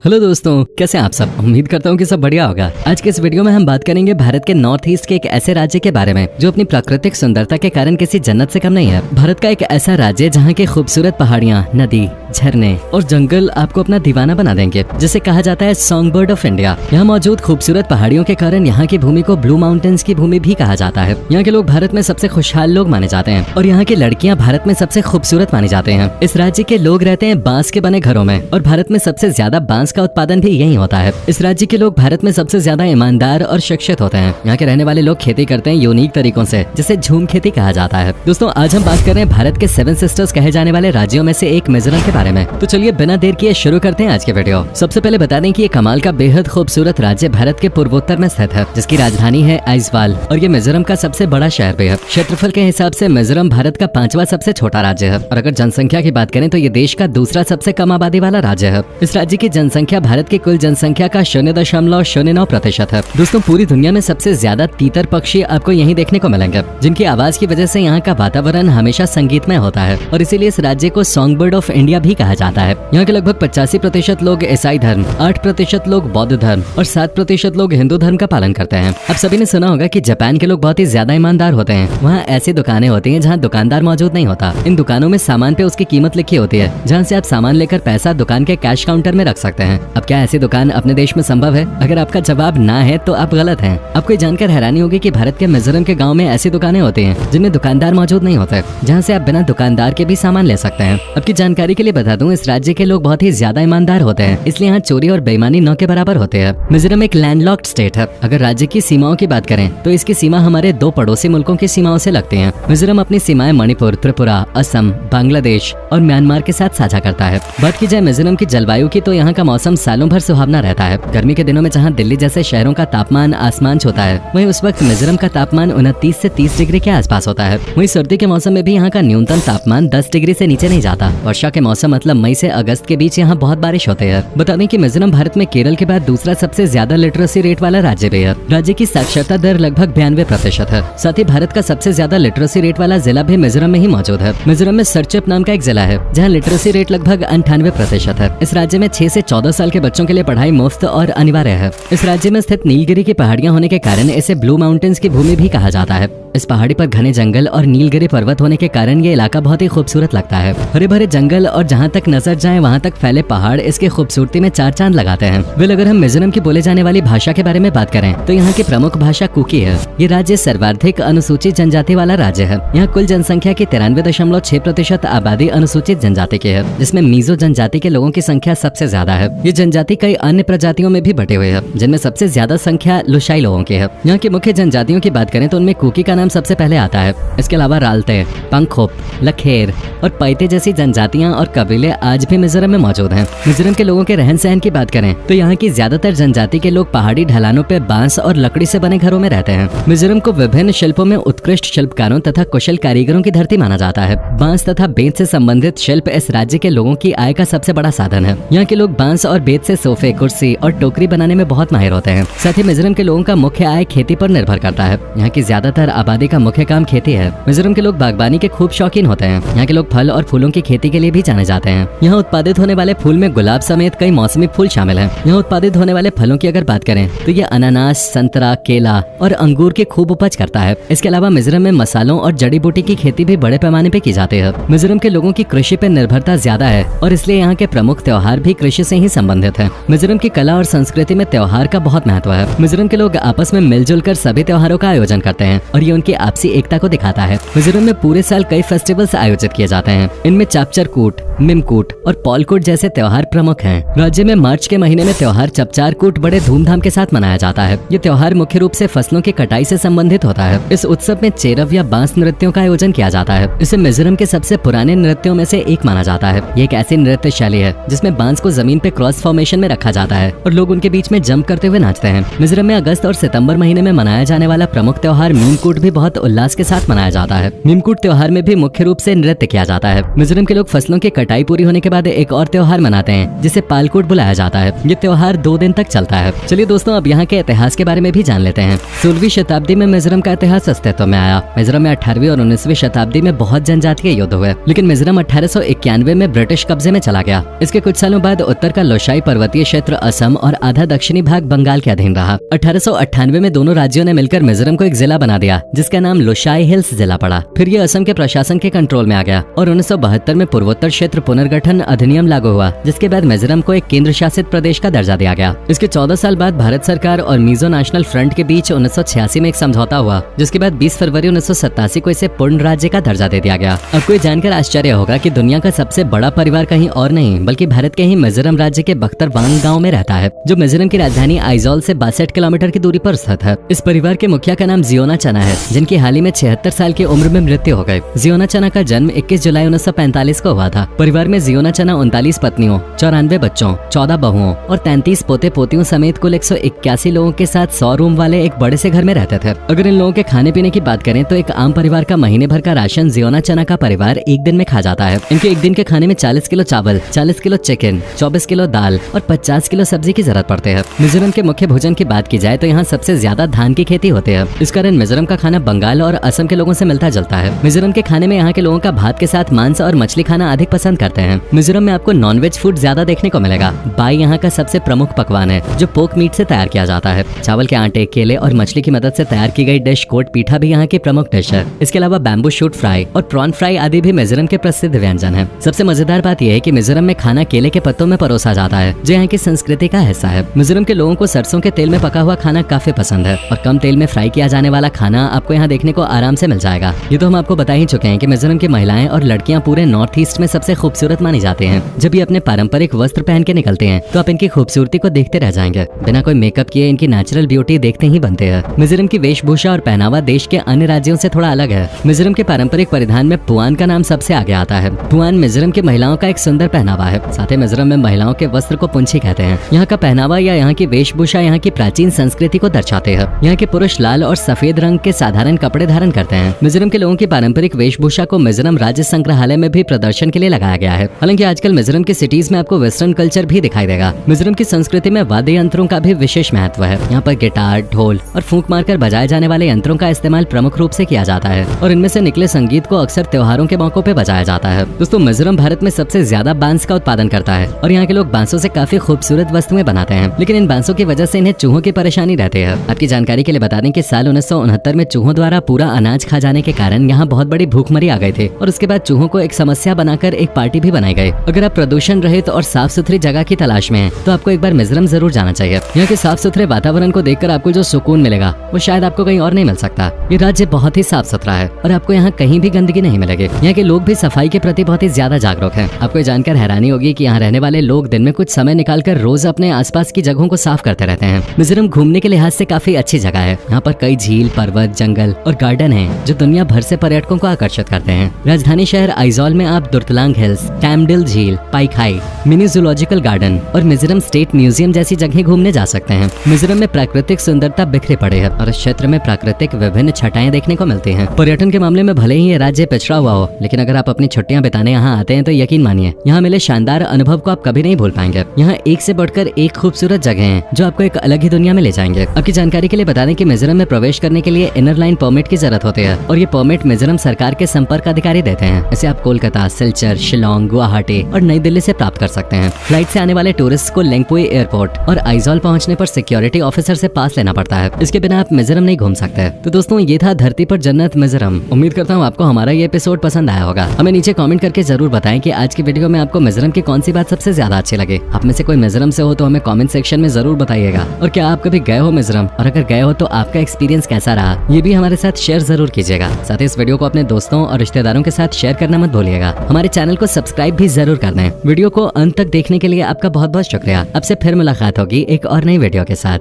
Hello दोस्तों, कैसे हैं आप सब। उम्मीद करता हूँ कि सब बढ़िया होगा। आज के इस वीडियो में हम बात करेंगे भारत के नॉर्थ ईस्ट के एक ऐसे राज्य के बारे में जो अपनी प्राकृतिक सुंदरता के कारण किसी जन्नत से कम नहीं है। भारत का एक ऐसा राज्य जहाँ की खूबसूरत पहाड़ियाँ, नदी, झरने और जंगल आपको अपना दीवाना बना देंगे, जिसे कहा जाता है सॉन्ग बर्ड ऑफ इंडिया। यहाँ मौजूद खूबसूरत पहाड़ियों के कारण यहाँ की भूमि को ब्लू माउंटेन्स की भूमि भी कहा जाता है। यहाँ के लोग भारत में सबसे खुशहाल लोग माने जाते हैं और यहाँ की लड़कियाँ भारत में सबसे खूबसूरत माने जाते हैं। इस राज्य के लोग रहते हैं बांस के बने घरों में और भारत में सबसे ज्यादा बांस का उत्पादन भी यही होता है। इस राज्य के लोग भारत में सबसे ज्यादा ईमानदार और शिक्षित होते हैं। यहाँ के रहने वाले लोग खेती करते हैं यूनिक तरीकों से, जिसे झूम खेती कहा जाता है। दोस्तों, आज हम बात कर रहे हैं भारत के 7 सिस्टर्स कहे जाने वाले राज्यों में से एक मिजोरम के बारे में। तो चलिए बिना देर किए शुरू करते हैं आज के वीडियो। सबसे पहले बता दें कि ये कमाल का बेहद खूबसूरत राज्य भारत के पूर्वोत्तर में स्थित है, जिसकी राजधानी है आइजवाल और ये मिजोरम का सबसे बड़ा शहर भी है। क्षेत्रफल के हिसाब से मिजोरम भारत का 5वां सबसे छोटा राज्य है और अगर जनसंख्या की बात करें तो ये देश का दूसरा सबसे कम आबादी वाला राज्य है। इस राज्य की जनसंख्या भारत की कुल जनसंख्या का 0.09% है। दोस्तों, पूरी दुनिया में सबसे ज्यादा तीतर पक्षी आपको यहीं देखने को मिलेंगे, जिनकी आवाज की वजह से यहाँ का वातावरण हमेशा संगीतमय होता है और इसीलिए इस राज्य को सॉन्ग बर्ड ऑफ इंडिया भी कहा जाता है। यहाँ के लगभग 85% लोग ईसाई धर्म, 8% लोग बौद्ध धर्म और 7% लोग हिंदू धर्म का पालन करते हैं। आप सभी ने सुना होगा कि जापान के लोग बहुत ही ज्यादा ईमानदार होते हैं। वहाँ ऐसी दुकानें होती हैं जहाँ दुकानदार मौजूद नहीं होता। इन दुकानों में सामान पे उसकी कीमत लिखी होती है, जहाँ से आप सामान लेकर पैसा दुकान के कैश काउंटर में रख सकते हैं। अब क्या ऐसी दुकान अपने देश में संभव है? अगर आपका जवाब ना है तो आप गलत हैं। आपको जानकर हैरानी होगी कि भारत के मिजोरम के गांव में ऐसी दुकानें होती हैं जिनमें दुकानदार मौजूद नहीं होते, जहां से आप बिना दुकानदार के भी सामान ले सकते हैं। आपकी जानकारी के लिए बता दूं, इस राज्य के लोग बहुत ही ज्यादा ईमानदार होते हैं, इसलिए यहाँ चोरी और बेईमानी न के बराबर होते हैं। मिजोरम एक लैंडलॉक्ड स्टेट है। अगर राज्य की सीमाओं की बात करें तो इसकी सीमा हमारे 2 पड़ोसी मुल्कों की सीमाओं से लगती है। मिजोरम अपनी सीमाएं मणिपुर, त्रिपुरा, असम, बांग्लादेश और म्यांमार के साथ साझा करता है। बात की जाए मिजोरम की जलवायु की तो यहाँ का मौसम सालों भर सुहावना रहता है। गर्मी के दिनों में जहाँ दिल्ली जैसे शहरों का तापमान आसमान छूता है, वहीं उस वक्त मिजोरम का तापमान 29 से 30 डिग्री के आसपास होता है। वहीं सर्दी के मौसम में भी यहाँ का न्यूनतम तापमान 10 डिग्री से नीचे नहीं जाता। वर्षा के मौसम मतलब मई से अगस्त के बीच यहाँ बहुत बारिश होती है। बता दें कि मिजोरम भारत में केरल के बाद दूसरा सबसे ज्यादा लिटरेसी रेट वाला राज्य भी है। राज्य की साक्षरता दर लगभग 92% है। साथ ही भारत का सबसे ज्यादा लिटरेसी रेट वाला जिला भी मिजोरम में ही मौजूद है। मिजोरम में सरचप नाम का एक जिला है जहाँ लिटरेसी रेट लगभग 98% है। इस राज्य में 6 से 14 साल के बच्चों के लिए पढ़ाई मुफ्त और अनिवार्य है। इस राज्य में स्थित नीलगिरी की पहाड़ियां होने के कारण इसे ब्लू माउंटेन्स की भूमि भी कहा जाता है। इस पहाड़ी पर घने जंगल और नीलगिरी पर्वत होने के कारण ये इलाका बहुत ही खूबसूरत लगता है। हरे भरे जंगल और जहाँ तक नजर जाए वहाँ तक फैले पहाड़ इसकी खूबसूरती में 4 चांद लगाते हैं। वेल, अगर हम मिजोरम की बोले जाने वाली भाषा के बारे में बात करें तो यहाँ की प्रमुख भाषा कुकी है। ये राज्य सर्वाधिक अनुसूचित जनजाति वाला राज्य है। यहाँ कुल जनसंख्या की 93.6% आबादी अनुसूचित जनजाति की है, जिसमें मीजो जनजाति के लोगों की संख्या सबसे ज्यादा है। ये जनजाति कई अन्य प्रजातियों में भी बटे हुए है, जिनमें सबसे ज्यादा संख्या लुशाई लोगों की है। यहाँ की मुख्य जनजातियों की बात करें तो उनमें कुकी का नाम सबसे पहले आता है। इसके अलावा रालते, पंखोप, लखेर और पैते जैसी जनजातियां और कबीले आज भी मिजोरम में मौजूद हैं। मिजोरम के लोगों के रहन सहन की बात करें तो यहाँ की ज्यादातर जनजाति के लोग पहाड़ी ढलानों पे बांस और लकड़ी से बने घरों में रहते हैं। मिजोरम को विभिन्न शिल्पों में उत्कृष्ट शिल्पकारों तथा कुशल कारीगरों की धरती माना जाता है। बांस तथा बेंत से संबंधित शिल्प इस राज्य के लोगों की आय का सबसे बड़ा साधन है। यहाँ के लोग बांस और बेंत से सोफे, कुर्सी और टोकरी बनाने में बहुत माहिर होते हैं। साथ ही मिजोरम के लोगों का मुख्य आय खेती पर निर्भर करता है। यहाँ की ज्यादातर आबादी का मुख्य काम खेती है। मिजोरम के लोग बागबानी के खूब शौकीन होते हैं। यहाँ के लोग फल और फूलों की खेती के लिए भी जाने जाते हैं। यहाँ उत्पादित होने वाले फूल में गुलाब समेत कई मौसमी फूल शामिल हैं। यहाँ उत्पादित होने वाले फलों की अगर बात करें तो ये अनानास, संतरा, केला और अंगूर की खूब उपज करता है। इसके अलावा मिजोरम में मसालों और जड़ी बूटी की खेती भी बड़े पैमाने पे की जाती है। मिजोरम के लोगों की कृषि पर निर्भरता ज्यादा है और इसलिए यहाँ के प्रमुख त्योहार भी कृषि से ही संबंधित है। मिजोरम की कला और संस्कृति में त्योहार का बहुत महत्व है। मिजोरम के लोग आपस में मिलजुल कर सभी त्योहारों का आयोजन करते हैं और ये उनकी आपसी एकता को दिखाता है। मिजोरम में पूरे साल कई फेस्टिवल्स आयोजित किए जाते हैं। इनमें चापचारकूट, मिमकूट और पॉलकूट जैसे त्योहार प्रमुख हैं। राज्य में मार्च के महीने में त्योहार चापचारकूट बड़े धूमधाम के साथ मनाया जाता है। ये त्योहार मुख्य रूप से फसलों की कटाई से संबंधित होता है। इस उत्सव में चेरव या बांस नृत्यों का आयोजन किया जाता है। इसे मिजोरम के सबसे पुराने नृत्यों में से एक माना जाता है। ये एक ऐसी नृत्य शैली है जिसमें बांस को जमीन पे क्रॉस फॉर्मेशन में रखा जाता है और लोग उनके बीच में जंप करते हुए नाचते हैं। मिजोरम में अगस्त और सितंबर महीने में मनाया जाने वाला प्रमुख त्योहार मीमकूट भी बहुत उल्लास के साथ मनाया जाता है। मीमकूट त्योहार में भी मुख्य रूप से नृत्य किया जाता है। मिजोरम के लोग फसलों की कटाई पूरी होने के बाद एक और त्योहार मनाते हैं जिसे पालकूट बुलाया जाता है। ये त्योहार 2 दिन तक चलता है। चलिए दोस्तों, अब यहाँ के इतिहास के बारे में भी जान लेते हैं। 16वीं शताब्दी में मिजोरम का इतिहास अस्तित्व में आया। मिजोरम में 18वीं और 19वीं शताब्दी में बहुत जनजातीय युद्ध हुए, लेकिन मिजोरम 1891 में ब्रिटिश कब्जे में चला गया। इसके कुछ सालों बाद उत्तर का का लोशाई पर्वतीय क्षेत्र असम और आधा दक्षिणी भाग बंगाल के अधीन रहा। 1898 में दोनों राज्यों ने मिलकर मिजोरम को एक जिला बना दिया, जिसका नाम लोशाई हिल्स जिला पड़ा। फिर ये असम के प्रशासन के कंट्रोल में आ गया और 1972 में पूर्वोत्तर क्षेत्र पुनर्गठन अधिनियम लागू हुआ, जिसके बाद मिजोरम को एक केंद्र शासित प्रदेश का दर्जा दिया गया। इसके 14 साल बाद भारत सरकार और मिजो नेशनल फ्रंट के बीच 1986 में एक समझौता हुआ, जिसके बाद 20 फरवरी 1987 को इसे पूर्ण राज्य का दर्जा दे दिया गया। आपको ये जानकर आश्चर्य होगा कि दुनिया का सबसे बड़ा परिवार कहीं और नहीं बल्कि भारत के ही मिजोरम राज्य के बख्तरबांग गांव में रहता है, जो मिजोरम की राजधानी आइजोल से 62 किलोमीटर की दूरी पर स्थित है। इस परिवार के मुखिया का नाम जियोना चना है, जिनकी हाल ही में 76 साल की उम्र में मृत्यु हो गई। जियोना चना का जन्म 21 जुलाई 1945 को हुआ था। परिवार में जियोना चना 39 पत्नियों, 94 बच्चों, 14 बहुओं और 33 पोते पोतियों समेत कुल 181 लोगों के साथ 100 रूम वाले एक बड़े से घर में रहते थे। अगर इन लोगों के खाने पीने की बात करें तो एक आम परिवार का महीने भर का राशन जियोना चना का परिवार एक दिन में खा जाता है। इनके एक दिन के खाने में 40 किलो चावल, 40 किलो चिकन, 24 किलो दाल और 50 किलो सब्जी की जरूरत पड़ती है। मिजोरम के मुख्य भोजन की बात की जाए तो यहाँ सबसे ज्यादा धान की खेती होती है। इस कारण मिजोरम का खाना बंगाल और असम के लोगों से मिलता जुलता है। मिजोरम के खाने में यहाँ के लोगों का भात के साथ मांस और मछली खाना अधिक पसंद करते हैं। मिजोरम में आपको नॉनवेज फूड ज्यादा देखने को मिलेगा। बाई यहाँ का सबसे प्रमुख पकवान है, जो पोक मीट से तैयार किया जाता है। चावल के आटे, केले और मछली की मदद से तैयार की गई डिश कोट पीठा भी यहाँ की प्रमुख डिश है। इसके अलावा बैम्बू शूट फ्राई और प्रॉन फ्राई आदि भी मिजोरम के प्रसिद्ध व्यंजन है। सबसे मजेदार बात यह है कि मिजोरम में खाना केले के पत्तों में परोसा जाता है, जो यहाँ की संस्कृति का हिस्सा है। मिजोरम के लोगों को सरसों के तेल में पका हुआ खाना काफी पसंद है और कम तेल में फ्राई किया जाने वाला खाना आपको यहाँ देखने को आराम से मिल जाएगा। ये तो हम आपको बता ही चुके हैं कि मिजोरम की महिलाएं और लड़कियां पूरे नॉर्थ ईस्ट में सबसे खूबसूरत मानी जाती हैं। जब ये अपने पारंपरिक वस्त्र पहन के निकलते हैं तो आप इनकी खूबसूरती को देखते रह जाएंगे। बिना कोई मेकअप किए इनकी नेचुरल ब्यूटी देखते ही बनते हैं। मिजोरम की वेशभूषा और पहनावा देश के अन्य राज्यों से थोड़ा अलग है। मिजोरम के पारंपरिक परिधान में पुआन का नाम सबसे आगे आता है। पुआन मिजोरम की महिलाओं का एक सुंदर पहनावा है। साथ ही मिजोरम में महिलाओं के वस्त्र को पुंछी कहते हैं। यहाँ का पहनावा या यहाँ की वेशभूषा यहाँ की प्राचीन संस्कृति को दर्शाते हैं। यहाँ के पुरुष लाल और सफेद रंग के साधारण कपड़े धारण करते हैं। मिजोरम के लोगों की पारंपरिक वेशभूषा को मिजोरम राज्य संग्रहालय में भी प्रदर्शन के लिए लगाया गया है। हालांकि आजकल मिजोरम की सिटीज में आपको वेस्टर्न कल्चर भी दिखाई देगा। मिजोरम की संस्कृति में वाद्य यंत्रों का भी विशेष महत्व है। यहाँ पर गिटार, ढोल और फूंक मारकर बजाए जाने वाले यंत्रों का इस्तेमाल प्रमुख रूप से किया जाता है और इनमें से निकले संगीत को अक्सर त्योहारों के मौकों पे बजाया जाता है। दोस्तों, मिजोरम भारत में सबसे ज्यादा बांस का उत्पादन करता है और यहाँ के लोग बांसों से काफी खूबसूरत वस्तुएं बनाते हैं, लेकिन इन बांसों की वजह से इन्हें चूहों की परेशानी रहती है। आपकी जानकारी के लिए बता दें कि साल 1969 में चूहों द्वारा पूरा अनाज खा जाने के कारण यहाँ बहुत बड़ी भूखमरी आ गई थी और उसके बाद चूहों को एक समस्या बनाकर एक पार्टी भी बनाई गई। अगर आप प्रदूषण रहित और साफ सुथरी जगह की तलाश में हैं, तो आपको एक बार मिजोरम जरूर जाना चाहिए। यहाँ के साफ सुथरे वातावरण को देखकर आपको जो सुकून मिलेगा वो शायद आपको कहीं और नहीं मिल सकता। ये राज्य बहुत ही साफ सुथरा है और आपको यहाँ कहीं भी गंदगी नहीं मिलेगी। यहाँ के लोग भी सफाई के प्रति बहुत ही ज्यादा जागरूक हैं। आपको ये जानकर हैरानी होगी कि यहाँ रहने वाले लोग दिन में कुछ समय निकालकर रोज अपने आसपास की जगहों को साफ करते रहते हैं। मिजोरम घूमने के लिहाज से काफी अच्छी जगह है। यहाँ पर कई झील, पर्वत, जंगल और गार्डन हैं, जो दुनिया भर से पर्यटकों को आकर्षित करते हैं। राजधानी शहर आइजोल में आप दुर्तलांग हिल्स, टैमडिल झील, पाइखाई, मिनी जूलॉजिकल गार्डन और मिजोरम स्टेट म्यूजियम जैसी जगह घूमने जा सकते हैं। मिजोरम में प्राकृतिक सुंदरता बिखरे पड़े है और इस क्षेत्र में प्राकृतिक विभिन्न छटाएं देखने को मिलती हैं। पर्यटन के मामले में भले ही ये राज्य पिछड़ा हुआ हो, लेकिन अगर आप अपनी छुट्टियां बिताने यहाँ आते हैं तो यकीन मानिए यहाँ मिले शानदार अनुभव को आप कभी नहीं भूल पाएंगे। यहाँ एक से बढ़कर एक खूबसूरत जगह है जो आपको एक अलग ही दुनिया में ले जाएंगे। आपकी जानकारी के लिए बता दें कि मिजोरम में प्रवेश करने के लिए इनर लाइन परमिट की जरूरत होती है और ये परमिट मिजोरम सरकार के संपर्क अधिकारी देते हैं। इसे आप कोलकाता, सिलचर, शिलोंग, गुवाहाटी और नई दिल्ली से प्राप्त कर सकते हैं। फ्लाइट से आने वाले टूरिस्ट को लेंगपुई एयरपोर्ट और आइजोल पहुंचने पर सिक्योरिटी ऑफिसर से पास लेना पड़ता है। इसके बिना आप मिजोरम नहीं घूम सकते। तो दोस्तों, ये था धरती पर जन्नत मिजोरम। उम्मीद करता हूँ आपको हमारा ये एपिसोड पसंद आया होगा। हमें नीचे कमेंट करके जरूर बताएं कि आज की वीडियो में आपको मिजोरम की कौन सी बात सबसे ज्यादा अच्छी लगे। आप में से कोई मिजोरम से हो तो हमें कमेंट सेक्शन में जरूर बताइएगा। और क्या आप कभी गए हो मिजोरम, और अगर गए हो तो आपका एक्सपीरियंस कैसा रहा, ये भी हमारे साथ शेयर जरूर कीजिएगा। साथ ही इस वीडियो को अपने दोस्तों और रिश्तेदारों के साथ शेयर करना मत भूलिएगा। हमारे चैनल को सब्सक्राइब भी जरूर कर दें। वीडियो को अंत तक देखने के लिए आपका बहुत बहुत शुक्रिया। अब से फिर मुलाकात होगी एक और नई वीडियो के साथ।